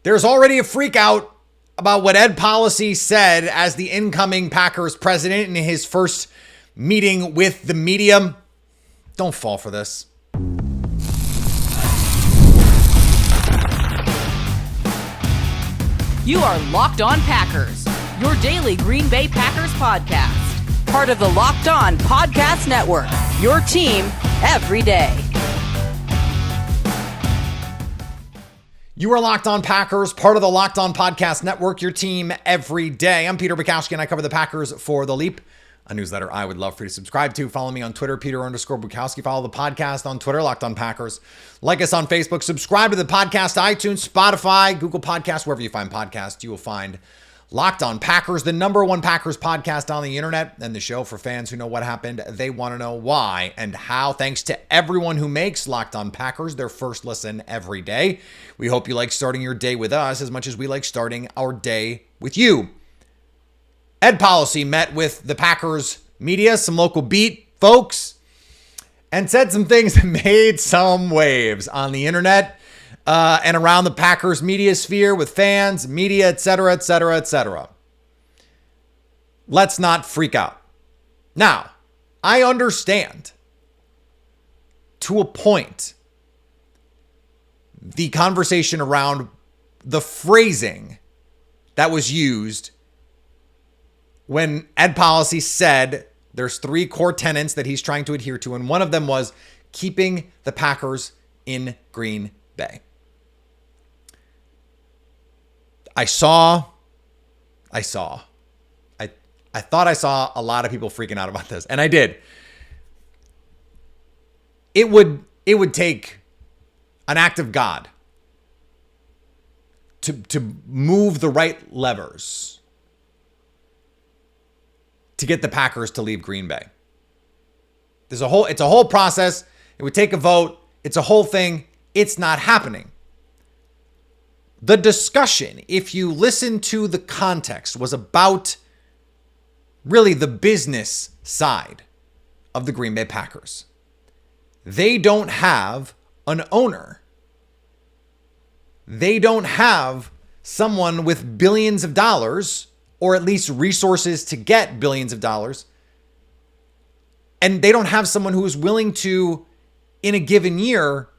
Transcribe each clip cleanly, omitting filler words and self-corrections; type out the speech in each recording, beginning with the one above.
There's already a freak out about what Ed Policy said as the incoming Packers president in his first meeting with the media. Don't fall for this. You are Locked On Packers, your daily Green Bay Packers podcast. Part of the Locked On Podcast Network, your team every day. You are Locked On Packers, part of the Locked On Podcast Network, your team every day. I'm Peter Bukowski, and I cover the Packers for The Leap, a newsletter I would love for you to subscribe to. Follow me on Twitter, Peter_Bukowski. Follow the podcast on Twitter, Locked On Packers. Like us on Facebook. Subscribe to the podcast, iTunes, Spotify, Google Podcasts, wherever you find podcasts, you will find Locked On Packers, the number one Packers podcast on the internet, and the show for fans who know what happened. They want to know why and how. Thanks to everyone who makes Locked On Packers their first listen every day. We hope you like starting your day with us as much as we like starting our day with you. Ed Policy met with the Packers media, some local beat folks, and said some things that made some waves on the internet and around the Packers media sphere with fans, media, etc., etc., etc. Let's not freak out. Now, I understand to a point the conversation around the phrasing that was used when Ed Policy said there's three core tenets that he's trying to adhere to, and one of them was keeping the Packers in Green Bay. I thought I saw a lot of people freaking out about this, and I did. It would take an act of God to move the right levers to get the Packers to leave Green Bay. It's a whole process. It would take a vote. It's a whole thing. It's not happening. The discussion, if you listen to the context, was about really the business side of the Green Bay Packers. They don't have an owner. They don't have someone with billions of dollars, or at least resources to get billions of dollars. And they don't have someone who is willing to, in a given year,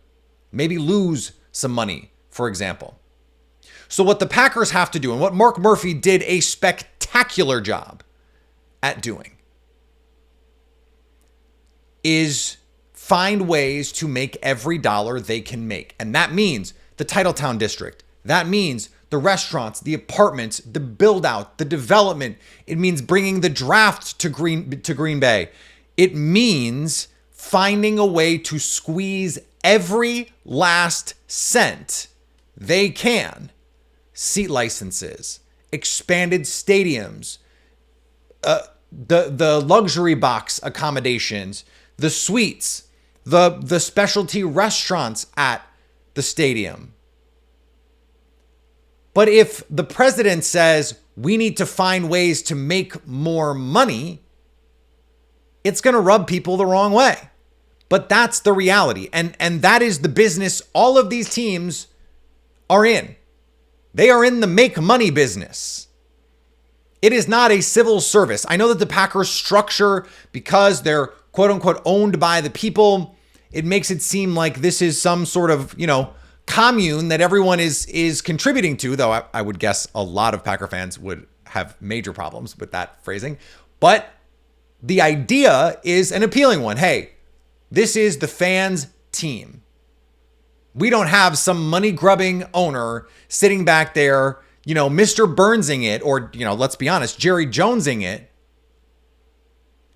maybe lose some money, for example. So what the Packers have to do, and what Mark Murphy did a spectacular job at doing, is find ways to make every dollar they can make. And that means the Titletown District. That means the restaurants, the apartments, the build out, the development. It means bringing the draft to Green Bay. It means finding a way to squeeze every last cent they can. Seat licenses, expanded stadiums, the luxury box accommodations, the suites, the specialty restaurants at the stadium. But if the president says we need to find ways to make more money, it's going to rub people the wrong way. But that's the reality. And that is the business all of these teams are in. They are in the make money business. It is not a civil service. I know that the Packers structure, because they're quote unquote owned by the people, it makes it seem like this is some sort of, commune that everyone is contributing to, though I would guess a lot of Packer fans would have major problems with that phrasing. But the idea is an appealing one. Hey, this is the fans' team. We don't have some money-grubbing owner sitting back there, Mr. Burnsing it, or, let's be honest, Jerry Jonesing it.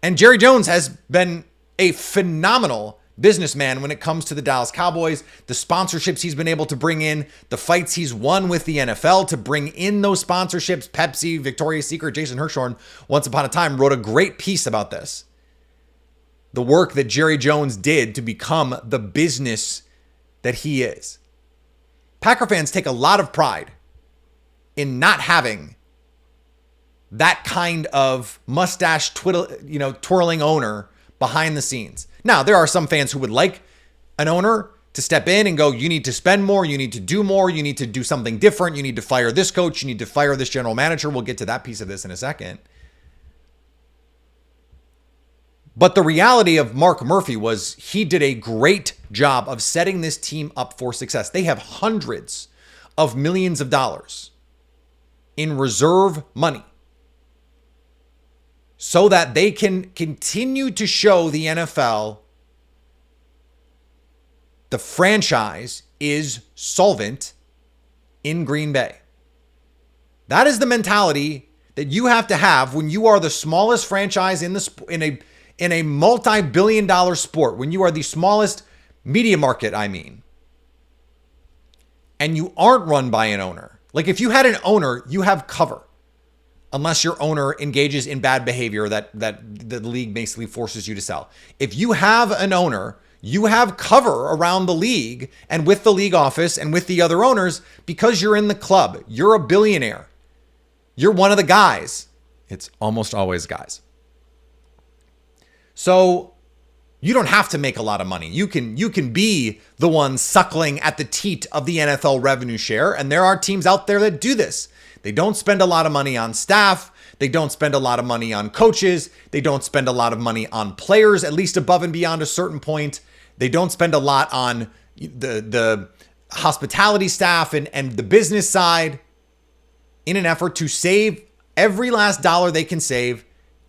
And Jerry Jones has been a phenomenal businessman when it comes to the Dallas Cowboys, the sponsorships he's been able to bring in, the fights he's won with the NFL to bring in those sponsorships. Pepsi, Victoria's Secret, Jason Hirschhorn, once upon a time, wrote a great piece about this. The work that Jerry Jones did to become the business that he is. Packer fans take a lot of pride in not having that kind of mustache twirling owner behind the scenes. Now, there are some fans who would like an owner to step in and go, you need to spend more, you need to do more, you need to do something different, you need to fire this coach, you need to fire this general manager. We'll get to that piece of this in a second. But the reality of Mark Murphy was he did a great job of setting this team up for success. They have hundreds of millions of dollars in reserve money so that they can continue to show the NFL the franchise is solvent in Green Bay. That is the mentality that you have to have when you are the smallest franchise in a multi-billion-dollar sport, when you are the smallest media market, and you aren't run by an owner. Like if you had an owner, you have cover. Unless your owner engages in bad behavior that the league basically forces you to sell. If you have an owner, you have cover around the league and with the league office and with the other owners because you're in the club. You're a billionaire. You're one of the guys. It's almost always guys. So you don't have to make a lot of money. You can be the one suckling at the teat of the NFL revenue share. And there are teams out there that do this. They don't spend a lot of money on staff. They don't spend a lot of money on coaches. They don't spend a lot of money on players, at least above and beyond a certain point. They don't spend a lot on the hospitality staff and the business side in an effort to save every last dollar they can save.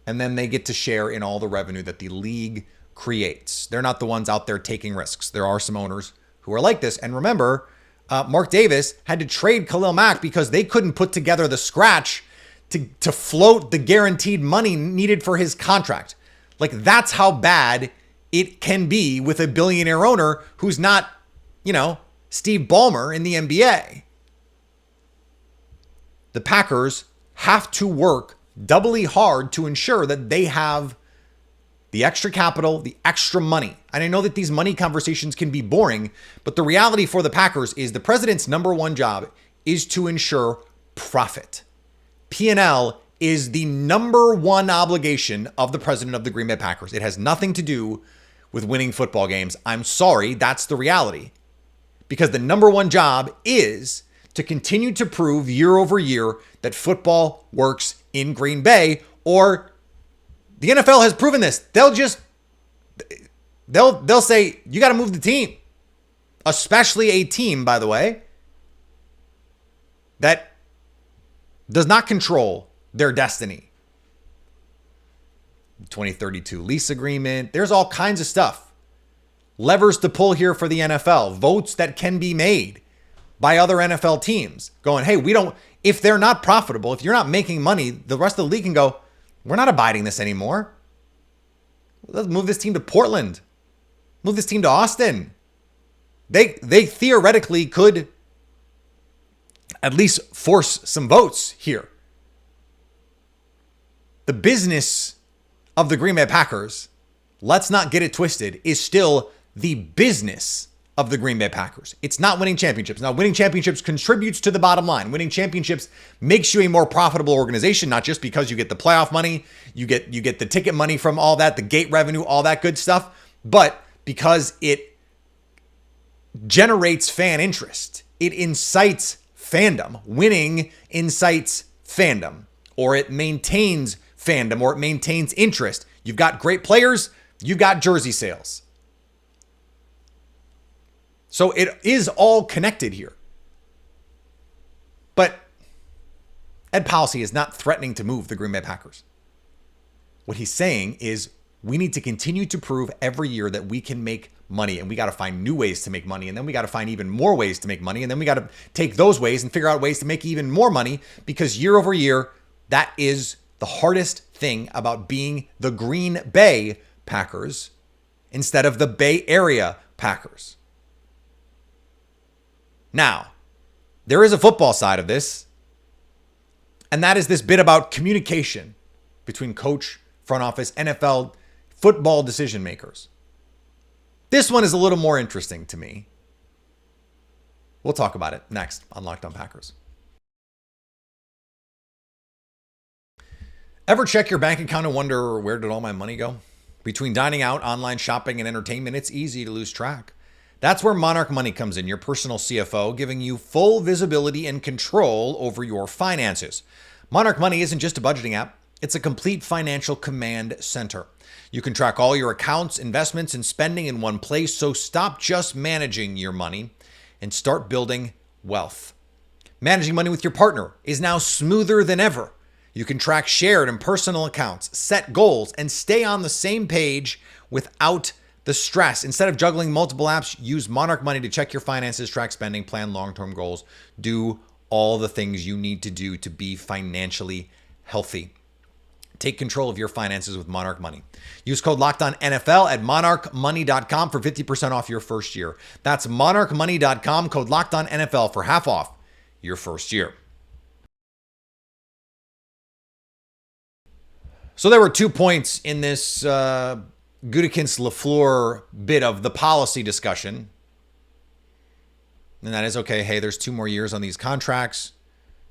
And then they get to share in all the revenue that the league creates. They're not the ones out there taking risks. There are some owners who are like this. And remember, Mark Davis had to trade Khalil Mack because they couldn't put together the scratch to float the guaranteed money needed for his contract. Like that's how bad it can be with a billionaire owner who's not, Steve Ballmer in the NBA. The Packers have to work doubly hard to ensure that they have the extra capital, the extra money. And I know that these money conversations can be boring, but the reality for the Packers is the president's number one job is to ensure profit. P&L is the number one obligation of the president of the Green Bay Packers. It has nothing to do with winning football games. I'm sorry, that's the reality. Because the number one job is to continue to prove year over year that football works in Green Bay, or the NFL has proven this. They'll say, you got to move the team. Especially a team, by the way, that does not control their destiny. 2032 lease agreement. There's all kinds of stuff. Levers to pull here for the NFL. Votes that can be made by other NFL teams. Going, hey, if they're not profitable, if you're not making money, the rest of the league can go, we're not abiding this anymore. Let's move this team to Portland. Move this team to Austin. They theoretically could at least force some votes here. The business of the Green Bay Packers, let's not get it twisted, is still the business of the Green Bay Packers. It's not winning championships. Now, winning championships contributes to the bottom line. Winning championships makes you a more profitable organization, not just because you get the playoff money, you get the ticket money from all that, the gate revenue, all that good stuff, but because it generates fan interest. It incites fandom. Winning incites fandom, or it maintains fandom, or it maintains interest. You've got great players, you've got jersey sales. So it is all connected here. But Ed Policy is not threatening to move the Green Bay Packers. What he's saying is we need to continue to prove every year that we can make money, and we got to find new ways to make money, and then we got to find even more ways to make money, and then we got to take those ways and figure out ways to make even more money, because year over year, that is the hardest thing about being the Green Bay Packers instead of the Bay Area Packers. Now, there is a football side of this, and that is this bit about communication between coach, front office, NFL, football decision makers. This one is a little more interesting to me. We'll talk about it next on Locked On Packers. Ever check your bank account and wonder, where did all my money go? Between dining out, online shopping, and entertainment, it's easy to lose track. That's where Monarch Money comes in, your personal CFO, giving you full visibility and control over your finances. Monarch Money isn't just a budgeting app, it's a complete financial command center. You can track all your accounts, investments, and spending in one place, so stop just managing your money and start building wealth. Managing money with your partner is now smoother than ever. You can track shared and personal accounts, set goals, and stay on the same page without the stress. Instead of juggling multiple apps, use Monarch Money to check your finances, track spending, plan long-term goals, do all the things you need to do to be financially healthy. Take control of your finances with Monarch Money. Use code LOCKEDONNFL at monarchmoney.com for 50% off your first year. That's monarchmoney.com, code LOCKEDONNFL for half off your first year. So there were 2 points in this Gutekunst-LaFleur bit of the policy discussion. And that is, okay, hey, there's 2 more years on these contracts.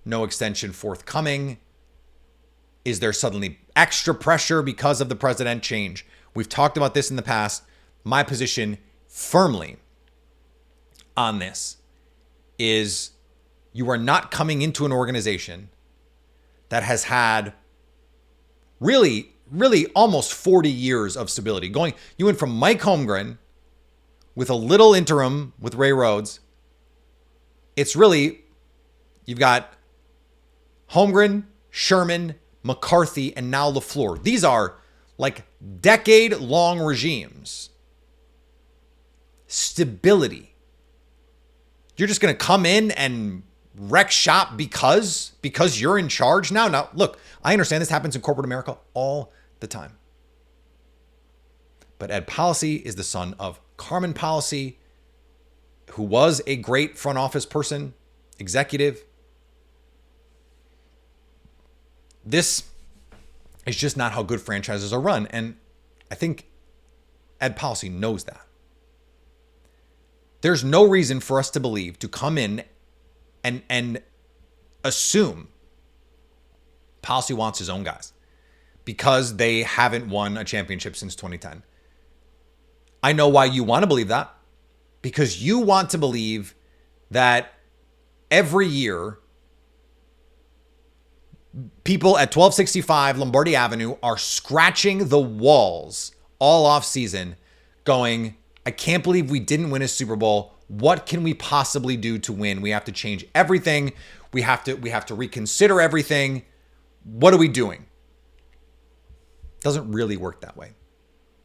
No extension forthcoming. Is there suddenly extra pressure because of the president change? We've talked about this in the past. My position firmly on this is you are not coming into an organization that has had really almost 40 years of stability. You went from Mike Holmgren with a little interim with Ray Rhodes. It's really, you've got Holmgren, Sherman, McCarthy, and now LaFleur. These are like decade-long regimes. Stability. You're just going to come in and wreck shop because you're in charge now? Now, look, I understand this happens in corporate America all the time. But Ed Policy is the son of Carmen Policy, who was a great front office person, executive. This is just not how good franchises are run. And I think Ed Policy knows that. There's no reason for us to believe, to come in and assume Policy wants his own guys because they haven't won a championship since 2010. I know why you want to believe that, because you want to believe that every year people at 1265 Lombardi Avenue are scratching the walls all off season going, I can't believe we didn't win a Super Bowl. What can we possibly do to win? We have to change everything. We have to reconsider everything. What are we doing? It doesn't really work that way.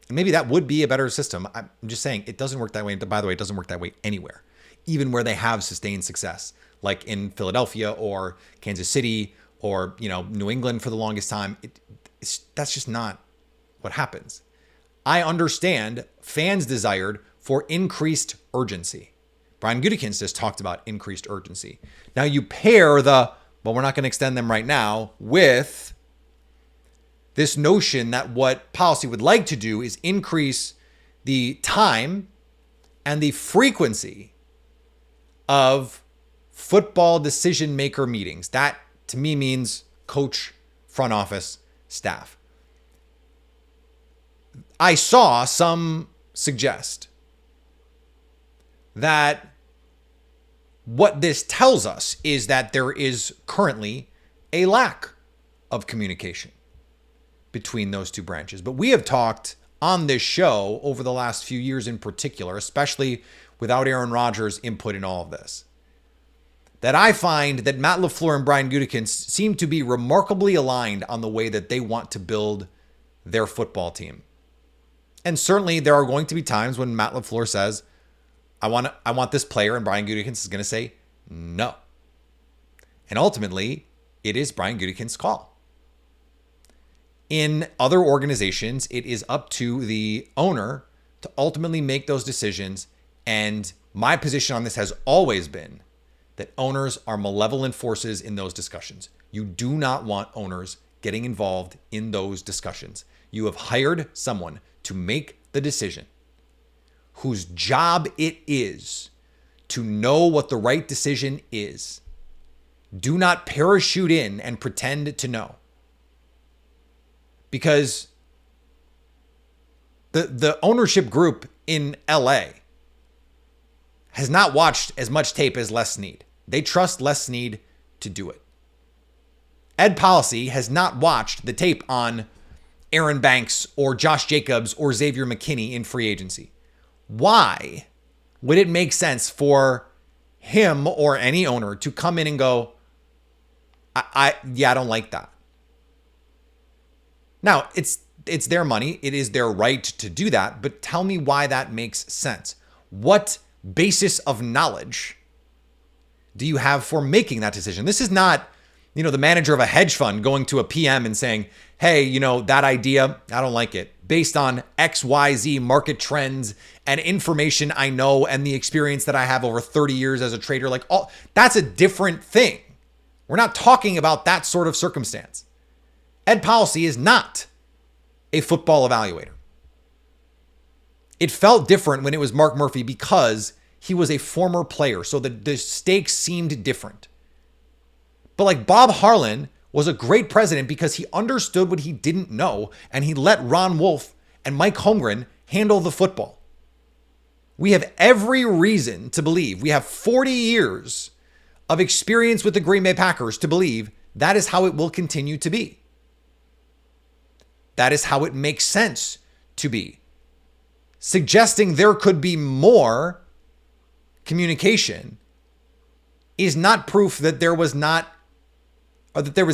And maybe that would be a better system. I'm just saying it doesn't work that way. By the way, it doesn't work that way anywhere, even where they have sustained success, like in Philadelphia or Kansas City or New England for the longest time. That's just not what happens. I understand fans desired for increased urgency. Brian Gutekunst has talked about increased urgency. Now you pair but we're not going to extend them right now, with this notion that what Policy would like to do is increase the time and the frequency of football decision maker meetings. That to me means coach, front office, staff. I saw some suggest that what this tells us is that there is currently a lack of communication between those two branches. But we have talked on this show over the last few years in particular, especially without Aaron Rodgers' input in all of this, that I find that Matt LaFleur and Brian Gutekunst seem to be remarkably aligned on the way that they want to build their football team. And certainly there are going to be times when Matt LaFleur says, I want this player, and Brian Gutekunst is going to say no. And ultimately, it is Brian Gutekunst's call. In other organizations, it is up to the owner to ultimately make those decisions. And my position on this has always been that owners are malevolent forces in those discussions. You do not want owners getting involved in those discussions. You have hired someone to make the decision, whose job it is to know what the right decision is. Do not parachute in and pretend to know. Because the ownership group in LA has not watched as much tape as Les Snead. They trust Les Snead to do it. Ed Policy has not watched the tape on Aaron Banks or Josh Jacobs or Xavier McKinney in free agency. Why would it make sense for him or any owner to come in and go, I don't like that? Now, it's their money. It is their right to do that. But tell me why that makes sense. What basis of knowledge do you have for making that decision? This is not, the manager of a hedge fund going to a PM and saying, hey, that idea, I don't like it. Based on XYZ market trends and information I know and the experience that I have over 30 years as a trader, that's a different thing. We're not talking about that sort of circumstance. Ed Policy is not a football evaluator. It felt different when it was Mark Murphy because he was a former player, so the stakes seemed different. But Bob Harlan was a great president because he understood what he didn't know, and he let Ron Wolf and Mike Holmgren handle the football. We have every reason to believe, we have 40 years of experience with the Green Bay Packers to believe that is how it will continue to be. That is how it makes sense to be. Suggesting there could be more communication is not proof that there was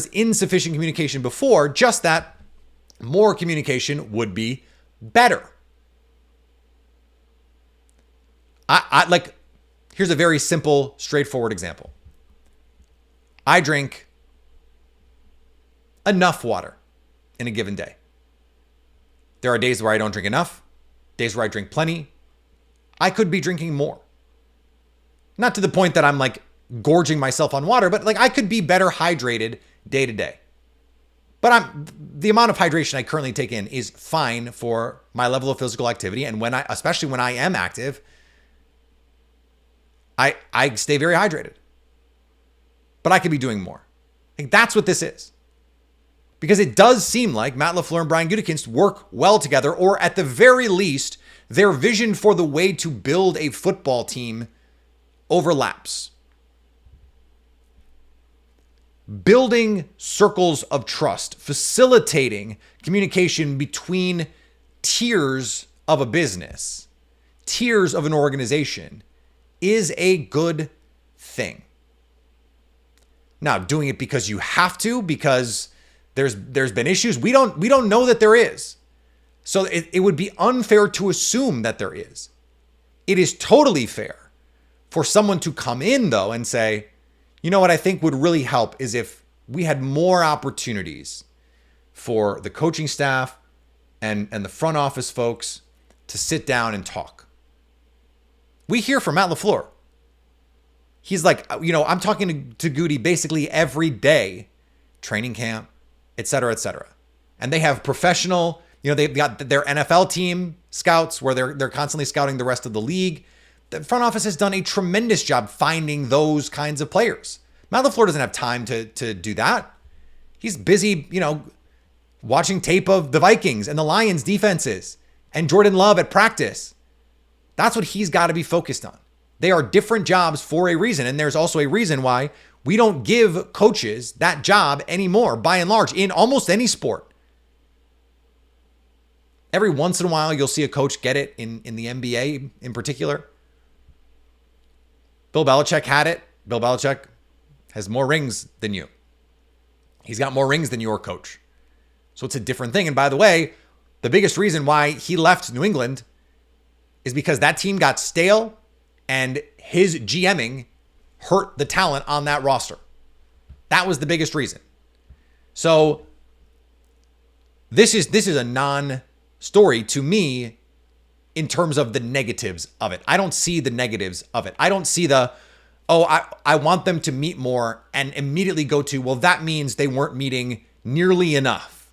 insufficient communication before, just that more communication would be better. Here's a very simple, straightforward example. I drink enough water in a given day. There are days where I don't drink enough, days where I drink plenty. I could be drinking more. Not to the point that I'm gorging myself on water, but I could be better hydrated day to day. But the amount of hydration I currently take in is fine for my level of physical activity. And especially when I am active, I stay very hydrated. But I could be doing more. That's what this is. Because it does seem like Matt LaFleur and Brian Gutekunst work well together, or at the very least, their vision for the way to build a football team overlaps. Building circles of trust, facilitating communication between tiers of a business, tiers of an organization, is a good thing. Now, doing it because you have to, because there's been issues, we don't know that there is. So it would be unfair to assume that there is. It is totally fair for someone to come in, though, and say, you know what I think would really help is if we had more opportunities for the coaching staff and the front office folks to sit down and talk. We hear from Matt LaFleur. He's I'm talking to Goody basically every day, training camp, et cetera, et cetera. And they have professional, they've got their NFL team scouts where they're constantly scouting the rest of the league. The front office has done a tremendous job finding those kinds of players. Matt LaFleur doesn't have time to do that. He's busy, watching tape of the Vikings and the Lions defenses and Jordan Love at practice. That's what he's got to be focused on. They are different jobs for a reason. And there's also a reason why we don't give coaches that job anymore, by and large, in almost any sport. Every once in a while, you'll see a coach get it in the NBA in particular. Bill Belichick had it. Bill Belichick has more rings than you. He's got more rings than your coach. So it's a different thing. And by the way, the biggest reason why he left New England is because that team got stale and his GMing hurt the talent on that roster. That was the biggest reason. So this is a non-story to me in terms of the negatives of it. I don't see the negatives of it. I don't see I want them to meet more and immediately go to, well, that means they weren't meeting nearly enough.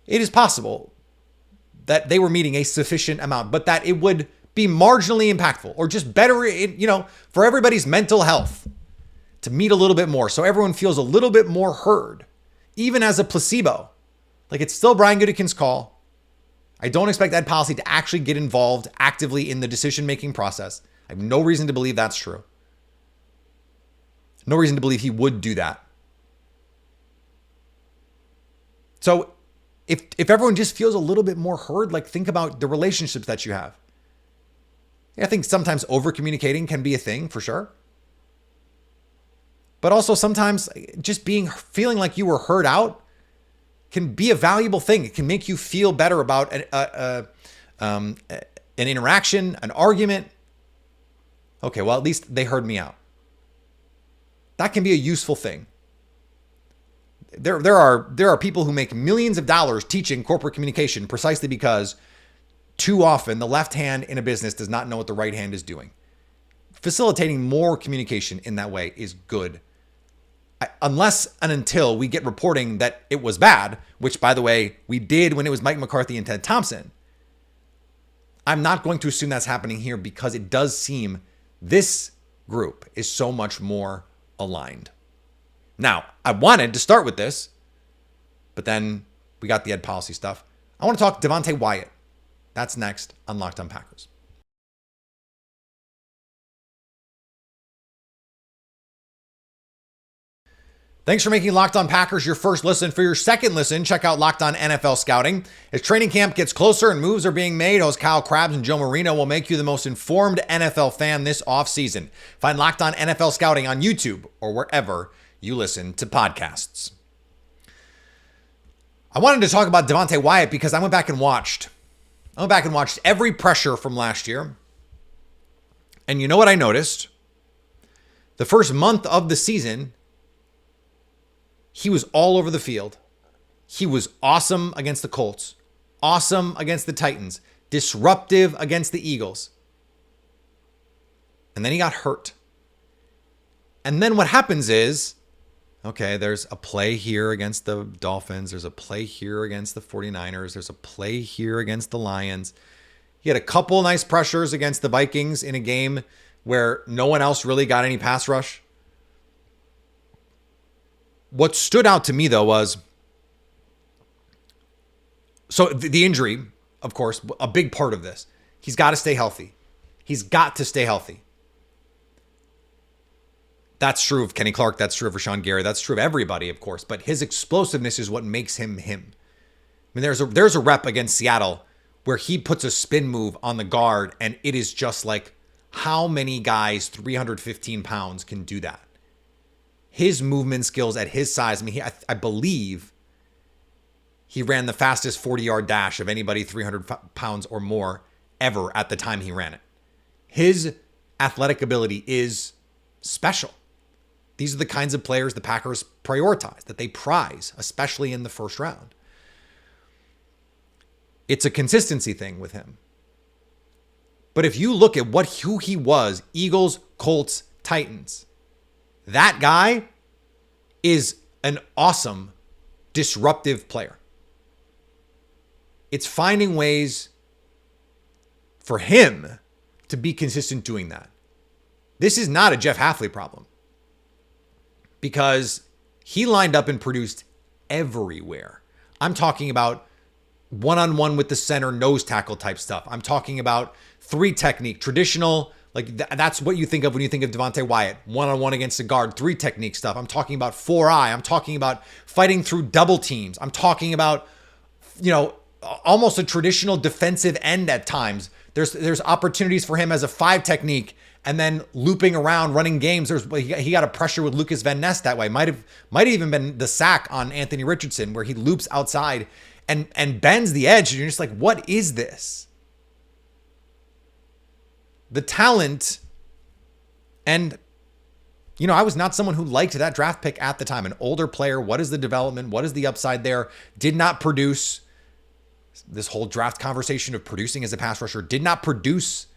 It is possible that they were meeting a sufficient amount, but that it would be marginally impactful or just better, for everybody's mental health to meet a little bit more. So everyone feels a little bit more heard, even as a placebo. It's still Brian Gutekunst's call. I don't expect Ed Policy to actually get involved actively in the decision-making process. I have no reason to believe that's true. No reason to believe he would do that. So if everyone just feels a little bit more heard, like think about the relationships that you have. I think sometimes over communicating can be a thing for sure. But also sometimes just feeling like you were heard out can be a valuable thing. It can make you feel better about an interaction, an argument. Okay, well, at least they heard me out. That can be a useful thing. There are people who make millions of dollars teaching corporate communication precisely because too often the left hand in a business does not know what the right hand is doing. Facilitating more communication in that way is good. Unless and until we get reporting that it was bad, which, by the way, we did when it was Mike McCarthy and Ted Thompson. I'm not going to assume that's happening here because it does seem this group is so much more aligned. Now, I wanted to start with this, but then we got the ed policy stuff. I want to talk Devonte Wyatt. That's next on Locked On Packers. Thanks for making Locked On Packers your first listen. For your second listen, check out Locked On NFL Scouting. As training camp gets closer and moves are being made, hosts Kyle Krabs and Joe Marino will make you the most informed NFL fan this offseason. Find Locked On NFL Scouting on YouTube or wherever you listen to podcasts. I wanted to talk about Devonte Wyatt because I went back and watched every pressure from last year. And you know what I noticed? The first month of the season, he was all over the field. He was awesome against the Colts, awesome against the Titans, disruptive against the Eagles. And then he got hurt. And then what happens is, okay, there's a play here against the Dolphins. There's a play here against the 49ers. There's a play here against the Lions. He had a couple nice pressures against the Vikings in a game where no one else really got any pass rush. What stood out to me, though, was so the injury, of course, a big part of this. He's got to stay healthy. He's got to stay healthy. That's true of Kenny Clark. That's true of Rashawn Gary. That's true of everybody, of course. But his explosiveness is what makes him him. I mean, there's a rep against Seattle where he puts a spin move on the guard, and it is just like, how many guys 315 pounds can do that? His movement skills at his size, I mean, I believe he ran the fastest 40-yard dash of anybody 300 pounds or more ever at the time he ran it. His athletic ability is special. These are the kinds of players the Packers prioritize, that they prize, especially in the first round. It's a consistency thing with him. But if you look at who he was, Eagles, Colts, Titans, that guy is an awesome, disruptive player. It's finding ways for him to be consistent doing that. This is not a Jeff Hafley problem because he lined up and produced everywhere. I'm talking about one-on-one with the center, nose tackle type stuff. I'm talking about three technique, traditional. Like that's what you think of when you think of Devonte Wyatt, one-on-one against a guard, three technique stuff. I'm talking about 4-eye. I'm talking about fighting through double teams. I'm talking about, almost a traditional defensive end at times. There's opportunities for him as a 5 technique and then looping around, running games. He got a pressure with Lucas Van Ness that way. Might have even been the sack on Anthony Richardson where he loops outside and bends the edge. And you're just like, what is this? The talent, and, I was not someone who liked that draft pick at the time. An older player, what is the development? What is the upside there? Did not produce this whole draft conversation of producing as a pass rusher. Did not produce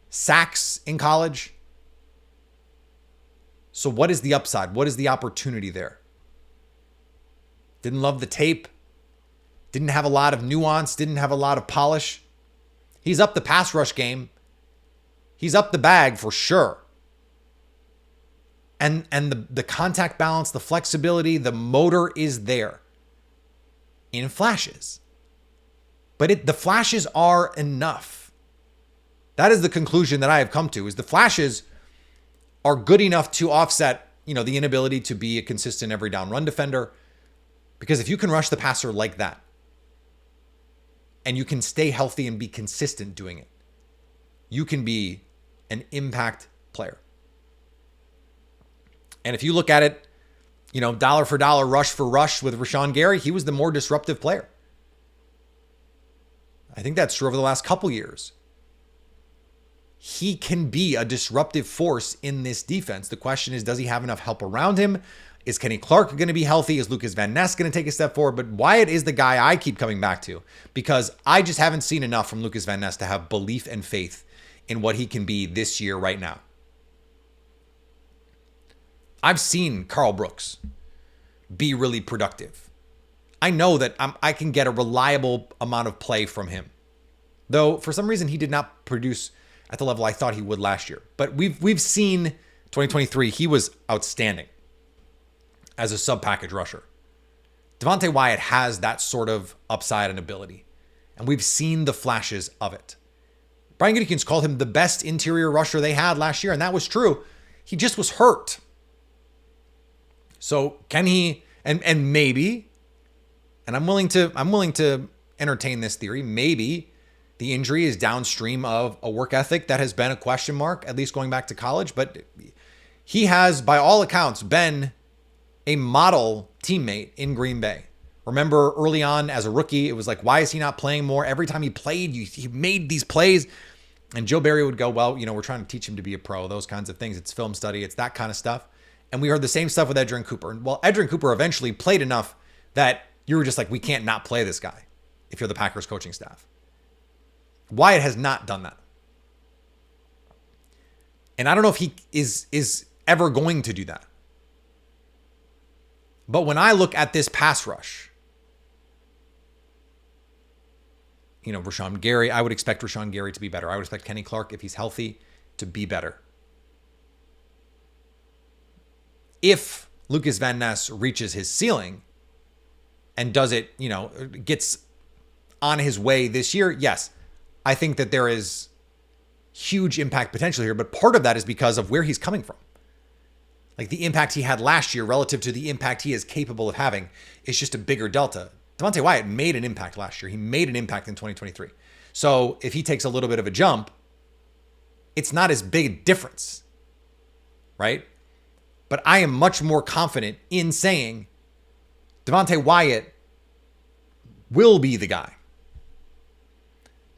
sacks in college. So what is the upside? What is the opportunity there? Didn't love the tape. Didn't have a lot of nuance. Didn't have a lot of polish. He's up the pass rush game. He's up the bag for sure. And the contact balance, the flexibility, the motor is there in flashes. But the flashes are enough. That is the conclusion that I have come to, is the flashes are good enough to offset, the inability to be a consistent every down run defender. Because if you can rush the passer like that, and you can stay healthy and be consistent doing it, you can be an impact player. And if you look at it, dollar for dollar, rush for rush with Rashawn Gary, he was the more disruptive player. I think that's true over the last couple years. He can be a disruptive force in this defense. The question is, does he have enough help around him? Is Kenny Clark going to be healthy? Is Lucas Van Ness going to take a step forward? But Wyatt is the guy I keep coming back to, because I just haven't seen enough from Lucas Van Ness to have belief and faith in what he can be this year right now. I've seen Carl Brooks be really productive. I know that I can get a reliable amount of play from him, though for some reason he did not produce at the level I thought he would last year. But we've seen 2023, he was outstanding as a sub-package rusher. Devonte Wyatt has that sort of upside and ability, and we've seen the flashes of it. Brian Gutekunst called him the best interior rusher they had last year, and that was true. He just was hurt. So can he, and maybe, and I'm willing to entertain this theory, maybe the injury is downstream of a work ethic that has been a question mark, at least going back to college. But he has, by all accounts, been a model teammate in Green Bay. Remember early on as a rookie, it was like, why is he not playing more? Every time he played, he made these plays. And Joe Barry would go, well, we're trying to teach him to be a pro, those kinds of things. It's film study. It's that kind of stuff. And we heard the same stuff with Edgerrin Cooper. And well, Edgerrin Cooper eventually played enough that you were just like, we can't not play this guy if you're the Packers coaching staff. Wyatt has not done that. And I don't know if he is ever going to do that. But when I look at this pass rush, Rashawn Gary, I would expect Rashawn Gary to be better. I would expect Kenny Clark, if he's healthy, to be better. If Lucas Van Ness reaches his ceiling and does it, gets on his way this year, yes, I think that there is huge impact potential here. But part of that is because of where he's coming from. Like the impact he had last year relative to the impact he is capable of having is just a bigger delta. Devonte Wyatt made an impact last year. He made an impact in 2023. So if he takes a little bit of a jump, it's not as big a difference, right? But I am much more confident in saying Devonte Wyatt will be the guy.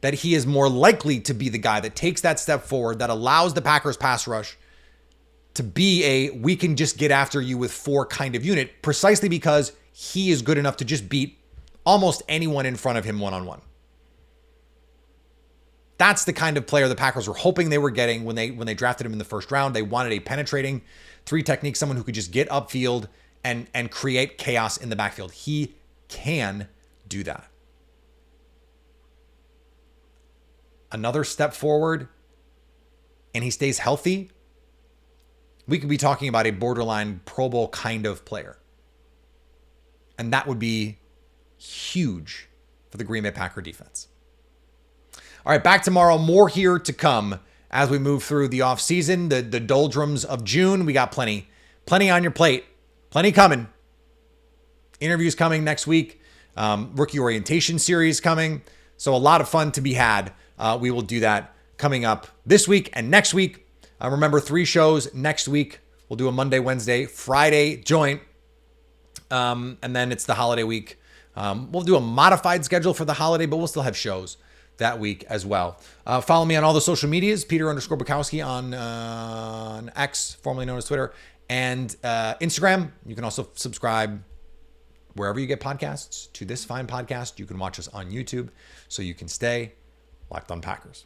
That he is more likely to be the guy that takes that step forward, that allows the Packers pass rush to be we can just get after you with 4 kind of unit, precisely because he is good enough to just beat almost anyone in front of him one-on-one. That's the kind of player the Packers were hoping they were getting when they drafted him in the first round. They wanted a penetrating 3 technique, someone who could just get upfield and create chaos in the backfield. He can do that. Another step forward, and he stays healthy, we could be talking about a borderline Pro Bowl kind of player. And that would be huge for the Green Bay Packer defense. All right, back tomorrow. More here to come as we move through the offseason, the doldrums of June. We got plenty on your plate, plenty coming. Interviews coming next week, rookie orientation series coming. So a lot of fun to be had. We will do that coming up this week and next week. Remember, 3 shows next week. We'll do a Monday, Wednesday, Friday joint. And then it's the holiday week. We'll do a modified schedule for the holiday, but we'll still have shows that week as well. Follow me on all the social medias, Peter_Bukowski on X, formerly known as Twitter, and Instagram. You can also subscribe wherever you get podcasts to this fine podcast. You can watch us on YouTube so you can stay locked on Packers.